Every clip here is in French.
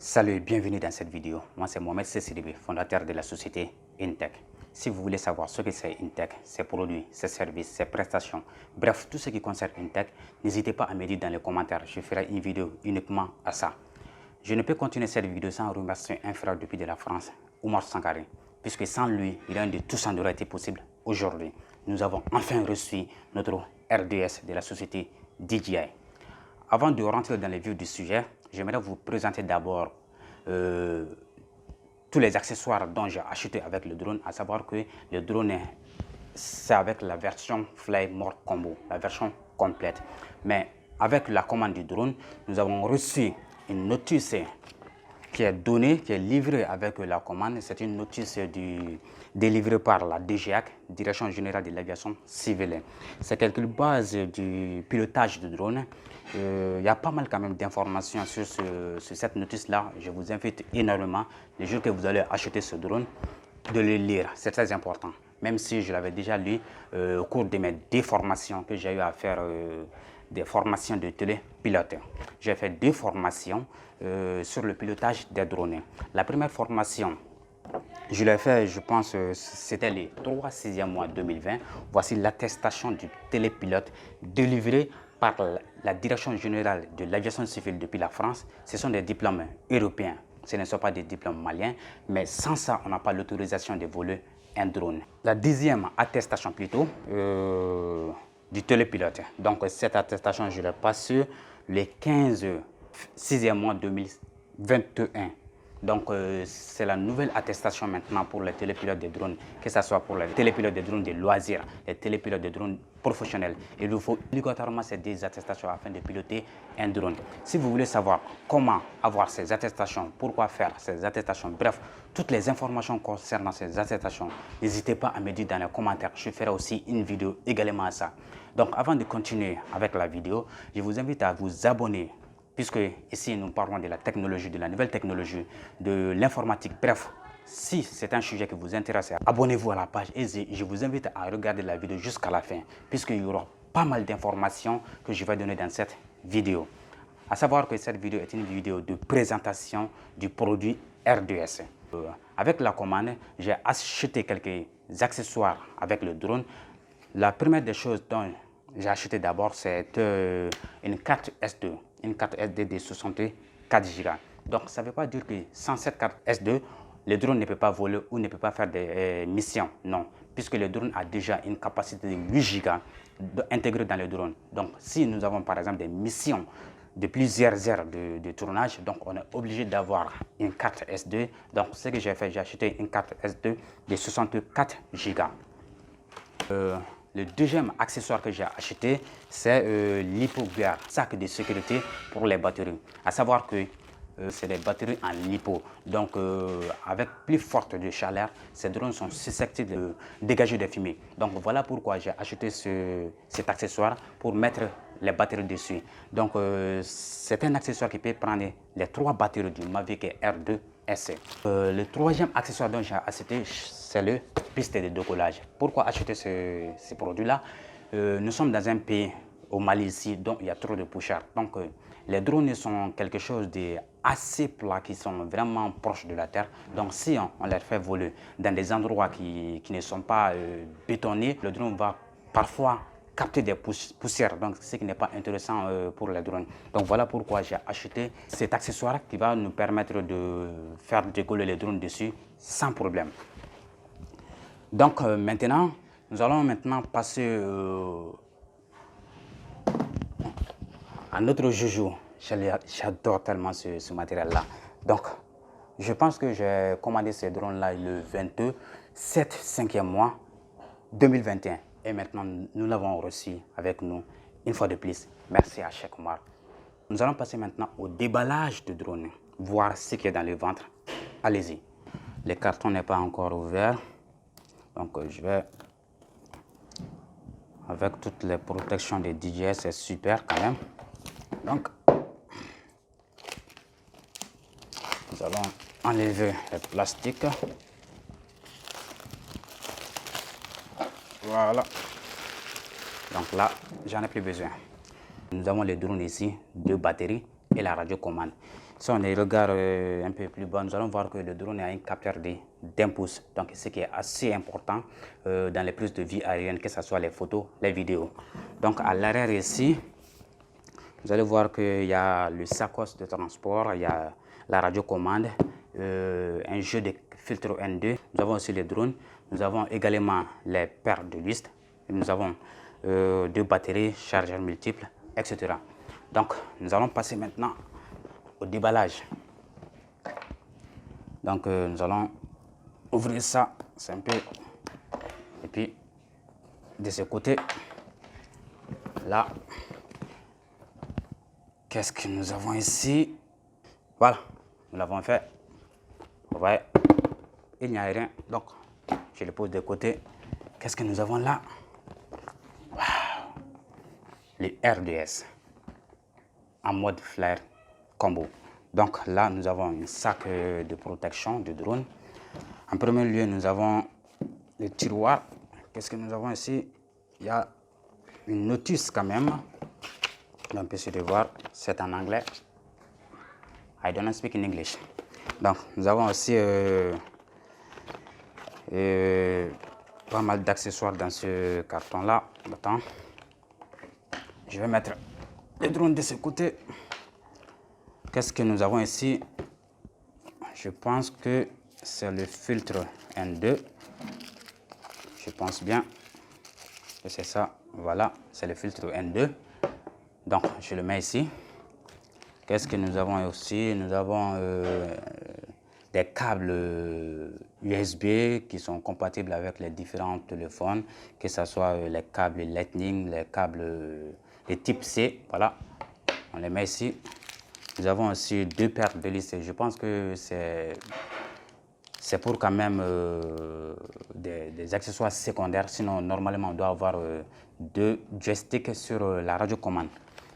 Salut et bienvenue dans cette vidéo. Moi c'est Mohamed Sidibé, fondateur de la société Intech. Si vous voulez savoir ce que c'est Intech, ses produits, ses services, ses prestations, bref, tout ce qui concerne Intech, n'hésitez pas à me dire dans les commentaires. Je ferai une vidéo uniquement à ça. Je ne peux continuer cette vidéo sans remercier un frère depuis de la France, Oumar Sangaré, puisque sans lui, rien de tout ça n'aurait été possible aujourd'hui. Nous avons enfin reçu notre RDS de la société DJI. Avant de rentrer dans les vifs du sujet, j'aimerais vous présenter d'abord tous les accessoires dont j'ai acheté avec le drone, à savoir que le drone, c'est avec la version Fly More Combo, la version complète. Mais avec la commande du drone, nous avons reçu une notice qui est donnée, qui est livrée avec la commande. C'est une notice délivrée par la DGAC, Direction Générale de l'Aviation Civile. C'est quelques bases du pilotage du drone. Il y a pas mal quand même d'informations sur cette notice-là. Je vous invite énormément, le jour que vous allez acheter ce drone, de le lire. C'est très important. Même si je l'avais déjà lu au cours de mes déformations que j'ai eu à faire, des formations de télépilote. J'ai fait 2 formations sur le pilotage des drones. La première formation, je l'ai fait, je pense, c'était le 3/6e mois 2020. Voici l'attestation du télépilote délivrée par la Direction Générale de l'Aviation Civile depuis la France. Ce sont des diplômes européens. Ce ne sont pas des diplômes maliens, mais sans ça, on n'a pas l'autorisation de voler un drone. La 10e attestation plutôt du télépilote. Donc cette attestation, je l'ai passée le 15/6e mois 2021. Donc c'est la nouvelle attestation maintenant pour les télépilotes de drones, que ce soit pour les télépilotes de drones de loisirs, les télépilotes de drones professionnels. Il vous faut obligatoirement ces 2 attestations afin de piloter un drone. Si vous voulez savoir comment avoir ces attestations, pourquoi faire ces attestations, bref, toutes les informations concernant ces attestations, n'hésitez pas à me dire dans les commentaires. Je ferai aussi une vidéo également à ça. Donc avant de continuer avec la vidéo, je vous invite à vous abonner, puisque ici nous parlons de la technologie, de la nouvelle technologie, de l'informatique. Bref, si c'est un sujet qui vous intéresse, abonnez-vous à la page et je vous invite à regarder la vidéo jusqu'à la fin, puisqu'il y aura pas mal d'informations que je vais donner dans cette vidéo. À savoir que cette vidéo est une vidéo de présentation du produit RDS. Avec la commande, j'ai acheté quelques accessoires avec le drone. La première des choses dont j'ai acheté d'abord, c'est une carte SD. Une carte SD de 64 Go. Donc, ça ne veut pas dire que sans cette carte SD, le drone ne peut pas voler ou ne peut pas faire des missions. Non, puisque le drone a déjà une capacité de 8 Go intégrée dans le drone. Donc, si nous avons par exemple des missions de plusieurs heures de tournage, donc on est obligé d'avoir une carte SD. Donc, ce que j'ai fait, j'ai acheté une carte SD de 64 Go. Le deuxième accessoire que j'ai acheté, c'est l'HypoGuard, sac de sécurité pour les batteries. À savoir que c'est des batteries en lipo. Donc, avec plus forte de chaleur, ces drones sont susceptibles de dégager des fumées. Donc, voilà pourquoi j'ai acheté cet accessoire pour mettre les batteries dessus. Donc, c'est un accessoire qui peut prendre les 3 batteries du Mavic R2 SE. Le troisième accessoire dont j'ai acheté, c'est le piste de décollage. Pourquoi acheter ce produit-là? Nous sommes dans un pays, au Mali ici, dont il y a trop de poussière. Donc, les drones sont quelque chose d'assez plat, qui sont vraiment proches de la terre. Donc, si on les fait voler dans des endroits qui ne sont pas bétonnés, le drone va parfois capter des poussières, donc ce qui n'est pas intéressant pour les drones. Donc voilà pourquoi j'ai acheté cet accessoire qui va nous permettre de faire décoller les drones dessus sans problème. Donc maintenant, nous allons passer à notre joujou. J'adore tellement ce matériel-là. Donc, je pense que j'ai commandé ces drones-là le 27 5e mois 2021. Et maintenant, nous l'avons reçu avec nous une fois de plus. Merci à Cheikh Oumar. Nous allons passer maintenant au déballage de drone, voir ce qu'il y a dans le ventre. Allez-y. Le carton n'est pas encore ouvert. Donc, je vais, avec toutes les protections des DJI, c'est super quand même. Donc, nous allons enlever le plastique. Voilà. Donc là, j'en ai plus besoin. Nous avons les drones ici, 2 batteries et la radiocommande. Si on les regarde un peu plus bas, nous allons voir que le drone a un capteur d'1 pouce. Donc, ce qui est assez important dans les prises de vue aériennes, que ce soit les photos, les vidéos. Donc, à l'arrière ici, vous allez voir qu'il y a le sacoche de transport, il y a la radiocommande, un jeu de filtre N2. Nous avons aussi les drones. Nous avons également les paires de listes. Nous avons 2 batteries, chargeurs multiples, etc. Donc, nous allons passer maintenant au déballage. Donc, nous allons ouvrir ça, c'est un peu. Et puis, de ce côté, là, qu'est-ce que nous avons ici? Voilà, nous l'avons fait. Vous voyez, il n'y a rien. Donc, je le pose de côté. Qu'est-ce que nous avons là? Wow. Les RDS en mode flare combo. Donc là, nous avons un sac de protection de drone. En premier lieu, nous avons le tiroir. Qu'est-ce que nous avons ici? Il y a une notice quand même. On peut se voir, c'est en anglais. I don't speak in English. Donc, nous avons aussi pas mal d'accessoires dans ce carton-là. Attends. Je vais mettre le drone de ce côté. Qu'est-ce que nous avons ici? Je pense que c'est le filtre N2. Je pense bien que c'est ça. Voilà, c'est le filtre N2. Donc, je le mets ici. Qu'est-ce que nous avons aussi? Nous avons des câbles USB qui sont compatibles avec les différents téléphones, que ce soit les câbles Lightning, les câbles de type C. Voilà, on les met ici. Nous avons aussi 2 paires de listes. Je pense que c'est pour quand même des accessoires secondaires. Sinon, normalement, on doit avoir 2 joysticks sur la radiocommande.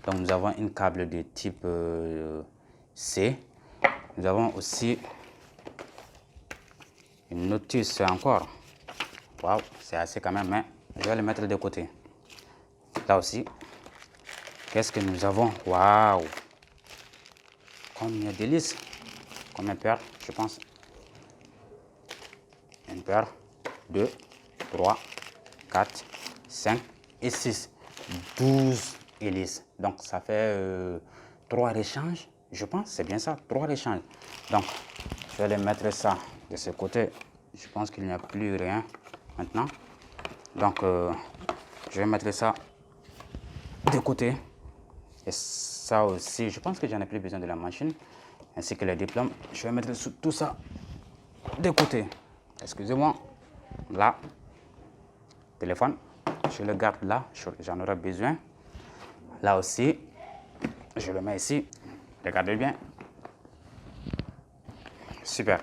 Donc, nous avons une câble de type C. Nous avons aussi une notice encore. Waouh, c'est assez quand même, mais je vais le mettre de côté. Là aussi, qu'est-ce que nous avons? Waouh! Combien de listes? Combien de paires? Je pense. Une paire, 2, 3, 4, 5 et 6. 12 hélices. Donc, ça fait 3 échanges. Je pense, c'est bien ça, 3 échanges. Donc, je vais les mettre ça de ce côté. Je pense qu'il n'y a plus rien maintenant. Donc, je vais mettre ça de côté. Et ça aussi, je pense que j'en ai plus besoin de la machine, ainsi que les diplômes. Je vais mettre tout ça de côté. Excusez-moi. Là, téléphone, je le garde là, j'en aurai besoin. Là aussi, je le mets ici. Regardez bien. Super.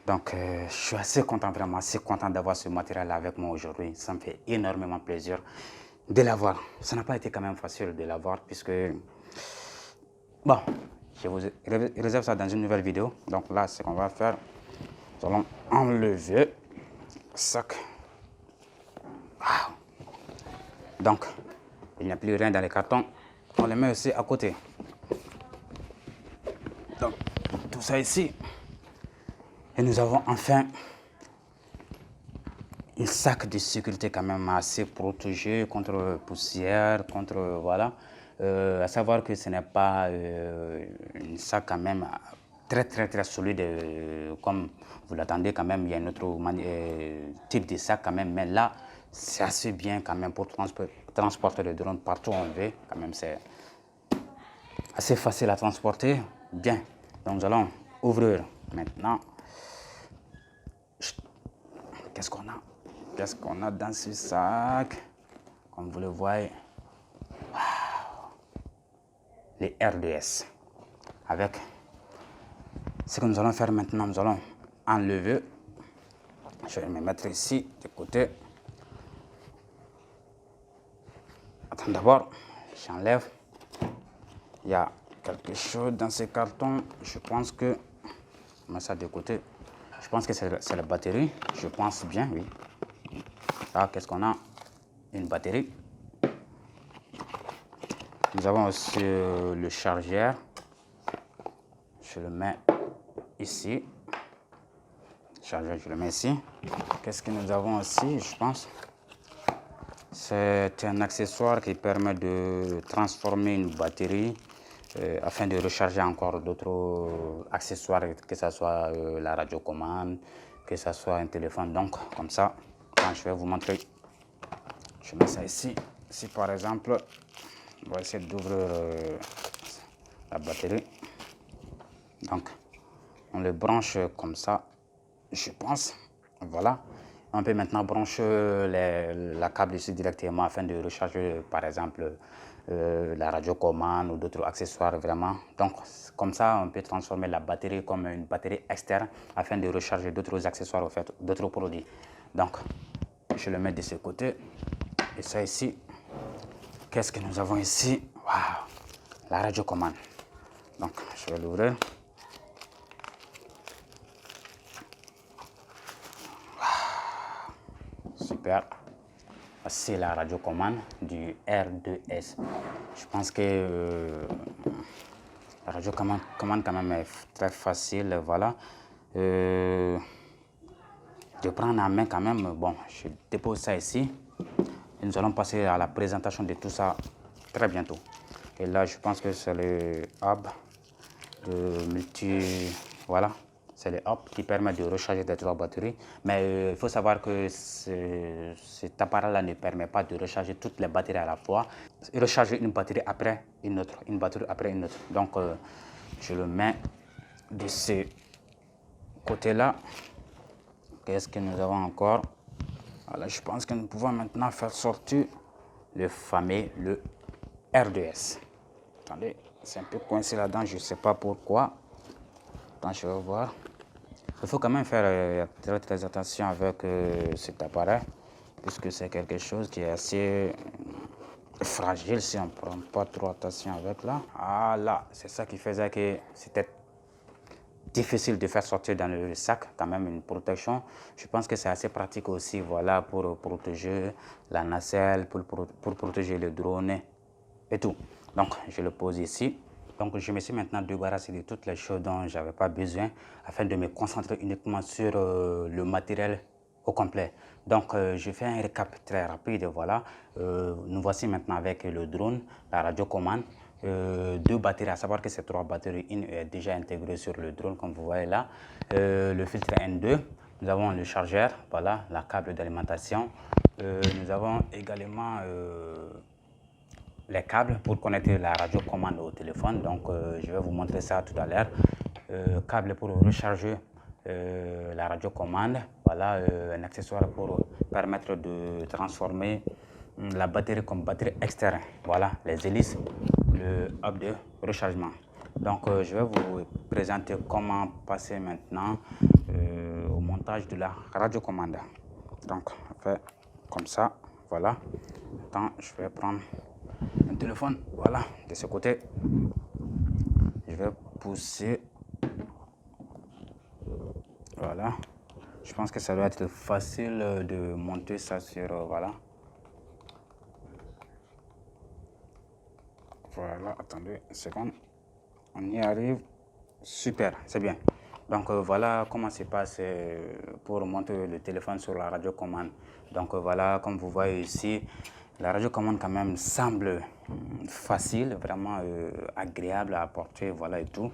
Donc, je suis assez content, vraiment assez content d'avoir ce matériel avec moi aujourd'hui. Ça me fait énormément plaisir de l'avoir. Ça n'a pas été quand même facile de l'avoir puisque, bon, je vous réserve ça dans une nouvelle vidéo. Donc là, ce qu'on va faire, nous allons enlever le sac. Wow. Donc, il n'y a plus rien dans les cartons. On les met aussi à côté. Donc, tout ça ici. Et nous avons enfin un sac de sécurité quand même assez protégé contre poussière, contre, voilà. À savoir que ce n'est pas un sac quand même très solide comme vous l'attendez quand même. Il y a un autre type de sac quand même, mais là, c'est assez bien quand même pour transporter le drone partout où on veut. Quand même, c'est assez facile à transporter. Bien, donc nous allons ouvrir maintenant. Qu'est-ce qu'on a? Qu'est-ce qu'on a dans ce sac? Comme vous le voyez, wow. Les RDS. Avec ce que nous allons faire maintenant, nous allons enlever. Je vais me mettre ici de côté. Attends d'abord, j'enlève. Il y a quelque chose dans ce carton. Je pense que je mets ça de côté. Je pense que c'est la batterie. Je pense bien, oui. Là, qu'est-ce qu'on a? Une batterie. Nous avons aussi le chargeur. je le mets ici. Chargeur, je le mets ici. Qu'est-ce que nous avons aussi, je pense? C'est un accessoire qui permet de transformer une batterie afin de recharger encore d'autres accessoires, que ce soit la radiocommande, que ce soit un téléphone. Donc, comme ça, quand je vais vous montrer, je mets ça ici. Si par exemple, on va essayer d'ouvrir la batterie. Donc, on le branche comme ça, je pense. Voilà. On peut maintenant brancher la câble ici directement afin de recharger, par exemple, la radiocommande ou d'autres accessoires vraiment. Donc, comme ça, on peut transformer la batterie comme une batterie externe afin de recharger d'autres accessoires, au fait, d'autres produits. Donc, je le mets de ce côté. Et ça ici, qu'est-ce que nous avons ici? Waouh, la radiocommande. Donc, je vais l'ouvrir. Super. C'est la radiocommande du R2S. Je pense que la radiocommande quand même est très facile. Voilà. De prendre en main quand même. Bon, je dépose ça ici. Et nous allons passer à la présentation de tout ça très bientôt. Et là, je pense que c'est le hub de multi. Voilà. C'est le hub qui permet de recharger des 3 batteries. Mais il faut savoir que cet appareil-là ne permet pas de recharger toutes les batteries à la fois. Recharger une batterie après une autre, une batterie après une autre. Donc, je le mets de ce côté-là. Qu'est-ce que nous avons encore? Voilà, je pense que nous pouvons maintenant faire sortir le fameux, le R2S. Attendez, c'est un peu coincé là-dedans, je ne sais pas pourquoi. Attends, je vais voir. Il faut quand même faire très attention avec cet appareil, puisque c'est quelque chose qui est assez fragile si on ne prend pas trop attention avec là. Ah là, c'est ça qui faisait que c'était difficile de faire sortir dans le sac, quand même une protection. Je pense que c'est assez pratique aussi, voilà, pour protéger la nacelle, pour protéger le drone et tout. Donc, je le pose ici. Donc, je me suis maintenant débarrassé de toutes les choses dont je n'avais pas besoin afin de me concentrer uniquement sur le matériel au complet. Donc, je fais un récap très rapide. Voilà. Nous voici maintenant avec le drone, la radiocommande, 2 batteries, à savoir que ces 3 batteries, une est déjà intégrée sur le drone, comme vous voyez là. Le filtre N2, nous avons le chargeur, voilà, la câble d'alimentation. Nous avons également les câbles pour connecter la radiocommande au téléphone. Donc, je vais vous montrer ça tout à l'heure. Câble pour recharger la radiocommande. Voilà, un accessoire pour permettre de transformer la batterie comme batterie externe. Voilà, les hélices, le hub de rechargement. Donc, je vais vous présenter comment passer maintenant au montage de la radiocommande. Donc, on fait comme ça. Voilà. Attends, je vais prendre un téléphone, voilà, de ce côté. Je vais pousser. Voilà. Je pense que ça doit être facile de monter ça sur, voilà. Voilà, attendez une seconde. On y arrive. Super, c'est bien. Donc voilà comment se passe pour monter le téléphone sur la radiocommande. Donc voilà, comme vous voyez ici, la radiocommande quand même semble facile, vraiment agréable à porter, voilà et tout.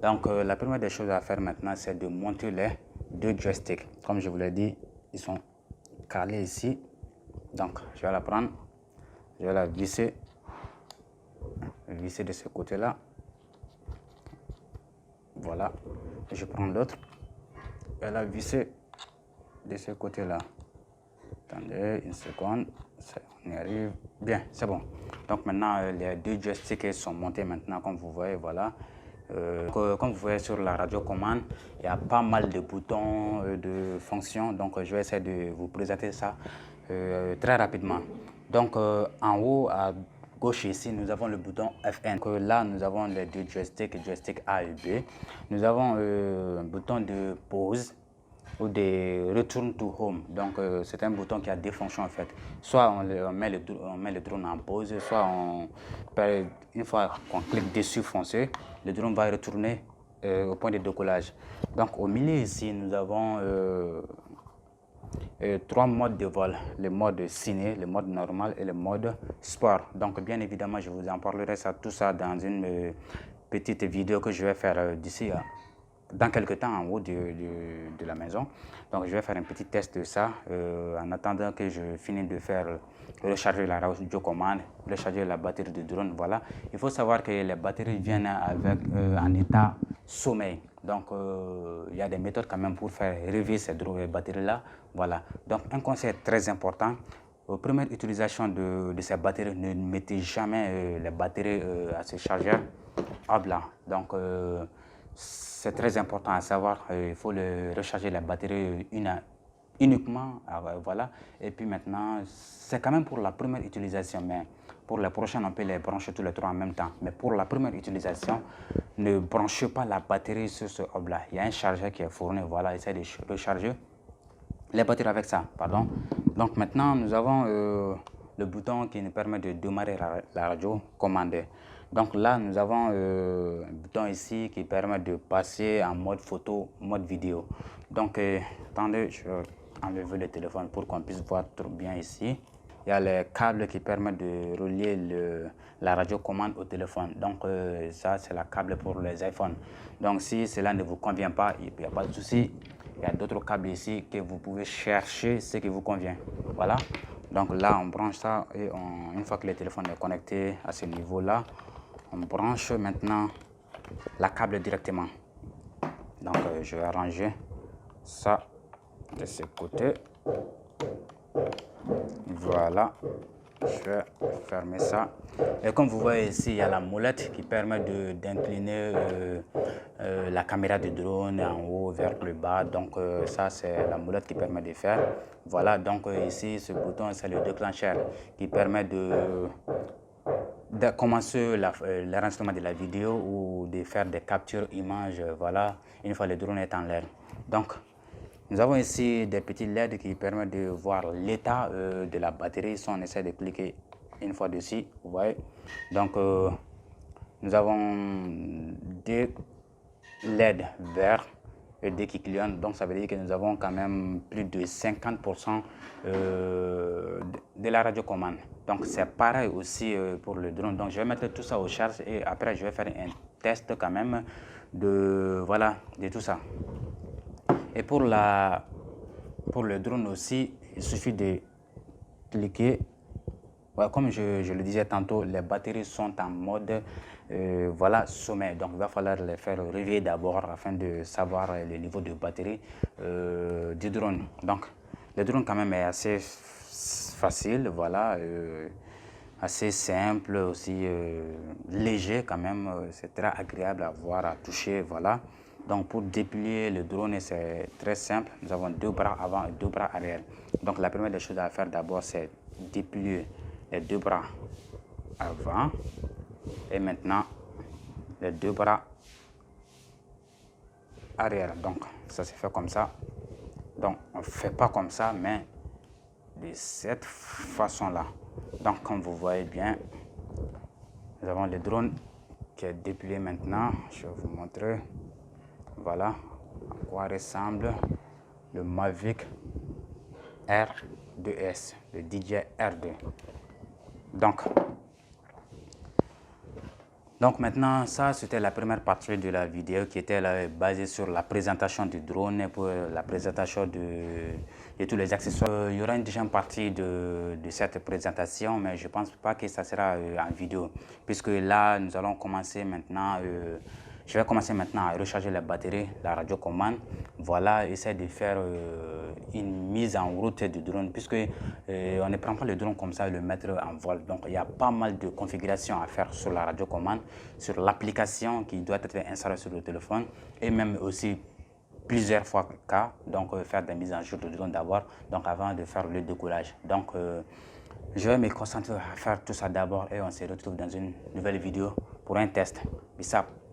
Donc la première des choses à faire maintenant, c'est de monter les 2 joysticks. Comme je vous l'ai dit, ils sont calés ici. Donc je vais la prendre, je vais la visser de ce côté-là. Voilà, je prends l'autre et la visser de ce côté-là. Attendez une seconde, on y arrive. Bien, c'est bon. Donc maintenant, les 2 joysticks sont montés maintenant, comme vous voyez, voilà. Comme vous voyez sur la radiocommande, il y a pas mal de boutons de fonctions. Donc je vais essayer de vous présenter ça très rapidement. Donc en haut à gauche ici, nous avons le bouton FN. Là, nous avons les 2 joysticks, joystick A et B. Nous avons un bouton de pause ou de return to home. Donc c'est un bouton qui a 2 fonctions en fait. Soit on met le drone en pause, soit une fois qu'on clique dessus foncé, le drone va retourner au point de décollage. Donc au milieu ici, nous avons 3 modes de vol, le mode ciné, le mode normal et le mode sport. Donc bien évidemment, je vous en parlerai tout ça dans une petite vidéo que je vais faire d'ici dans quelques temps en haut de la maison. Donc je vais faire un petit test de ça en attendant que je finisse de faire recharger la radiocommande, recharger la batterie du drone. Voilà. Il faut savoir que les batteries viennent avec en état sommeil. Donc il y a des méthodes quand même pour faire réveiller ces batteries-là. Voilà. Donc un conseil très important. Première utilisation de ces batteries, ne mettez jamais les batteries à ce chargeur à blanc. Donc c'est très important à savoir, il faut recharger la batterie uniquement, voilà. Et puis maintenant, c'est quand même pour la première utilisation, mais pour la prochaine, on peut les brancher tous les 3 en même temps. Mais pour la première utilisation, ne branchez pas la batterie sur ce hub-là. Il y a un chargeur qui est fourni, voilà, essayez de recharger les batteries avec ça, pardon. Donc maintenant, nous avons le bouton qui nous permet de démarrer la radio commandée. Donc là, nous avons un bouton ici qui permet de passer en mode photo, mode vidéo. Donc, attendez, je vais enlever le téléphone pour qu'on puisse voir trop bien ici. Il y a les câbles qui permettent de relier la radiocommande au téléphone. Donc, ça, c'est la câble pour les iPhones. Donc, si cela ne vous convient pas, il n'y a pas de souci. Il y a d'autres câbles ici que vous pouvez chercher ce qui vous convient. Voilà. Donc là, on branche ça et une fois que le téléphone est connecté à ce niveau-là, on branche maintenant la câble directement. Donc je vais arranger ça de ce côté. Voilà. Je vais fermer ça. Et comme vous voyez ici, il y a la molette qui permet d'incliner la caméra du drone en haut vers le bas. Donc ça, c'est la molette qui permet de faire. Voilà, donc ici, ce bouton, c'est le déclencheur qui permet de commencer l'enregistrement de la vidéo ou de faire des captures images, voilà, une fois le drone est en l'air. Donc, nous avons ici des petits LED qui permettent de voir l'état de la batterie. Si on essaie de cliquer une fois dessus, vous voyez. Donc, nous avons deux LED verts et deux qui clignotent. Donc, ça veut dire que nous avons quand même plus de 50% de la radiocommande. Donc, c'est pareil aussi pour le drone. Donc, je vais mettre tout ça au charge et après, je vais faire un test quand même de tout ça. Et pour le drone aussi, il suffit de cliquer. Ouais, comme je le disais tantôt, les batteries sont en mode sommeil. Donc il va falloir les faire réveiller d'abord afin de savoir le niveau de batterie du drone. Donc le drone quand même est assez facile, voilà, assez simple, aussi léger quand même. C'est très agréable à voir, à toucher, voilà. Donc pour déplier le drone, c'est très simple. Nous avons 2 bras avant et 2 bras arrière. Donc la première des choses à faire d'abord, c'est déplier les 2 bras avant et maintenant les 2 bras arrière. Donc ça se fait comme ça. Donc on ne fait pas comme ça, mais de cette façon-là. Donc comme vous voyez bien, nous avons le drone qui est déplié maintenant. Je vais vous montrer. Voilà à quoi ressemble le Mavic R2S, le DJI R2. Donc maintenant, ça c'était la première partie de la vidéo qui était là, basée sur la présentation du drone, pour la présentation de tous les accessoires. Il y aura une deuxième partie de cette présentation, mais je ne pense pas que ça sera en vidéo, puisque là nous allons commencer maintenant. Je vais commencer maintenant à recharger la batterie, la radiocommande. Voilà, essayer de faire une mise en route du drone, puisque on ne prend pas le drone comme ça et le mettre en vol. Donc il y a pas mal de configurations à faire sur la radiocommande, sur l'application qui doit être installée sur le téléphone et même aussi plusieurs fois cas. Donc faire des mises en jour du drone d'abord, donc avant de faire le décollage. Donc je vais me concentrer à faire tout ça d'abord et on se retrouve dans une nouvelle vidéo pour un test. Bisous.